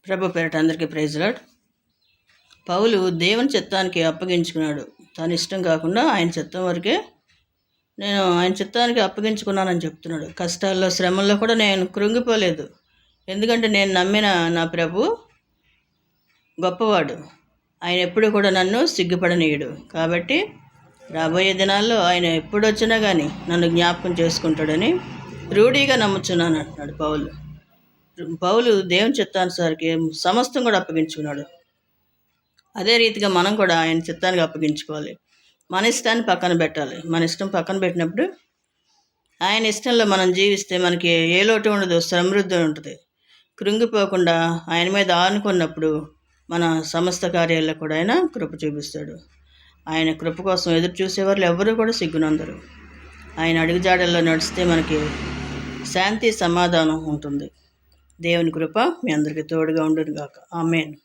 ప్రభు పేరట అందరికీ praise lord. పౌలు దేవుని చిత్తానికి అప్పగించుకున్నాడు. తన ఇష్టం కాకుండా ఆయన చిత్తం వరకే నేను ఆయన చిత్తానికి అప్పగించుకున్నానని చెప్తున్నాడు. కష్టాల్లో శ్రమల్లో కూడా నేను కృంగిపోలేదు. ఎందుకంటే నేను నమ్మిన నా ప్రభు గొప్పవాడు. ఆయన ఎప్పుడు కూడా నన్ను సిగ్గుపడనీయడు. కాబట్టి రాబోయే దినాల్లో ఆయన ఎప్పుడు వచ్చినా కానీ నన్ను జ్ఞాపకం చేసుకుంటాడని రూఢీగా నమ్ముచున్నాను అంటున్నాడు పౌలు దేవుని చిత్తానుసారికి సమస్తం కూడా అప్పగించుకున్నాడు. అదే రీతిగా మనం కూడా ఆయన చిత్తానికి అప్పగించుకోవాలి. మన ఇష్టాన్ని పక్కన పెట్టాలి. మన ఇష్టం పక్కన పెట్టినప్పుడు ఆయన ఇష్టంలో మనం జీవిస్తే మనకి ఏ లోటు ఉండదు, సమృద్ధి ఉంటుంది. కృంగిపోకుండా ఆయన మీద ఆనుకున్నప్పుడు మన సమస్త కార్యాల్లో కూడా ఆయన కృప చూపిస్తాడు. ఆయన కృప కోసం ఎదురు చూసేవాళ్ళు ఎవరు కూడా సిగ్గునందరు. ఆయన అడుగుజాడల్లో నడిస్తే మనకి శాంతి సమాధానం ఉంటుంది. దేవుని కృప మీ అందరికీ తోడుగా ఉండును గాక. ఆమేన్.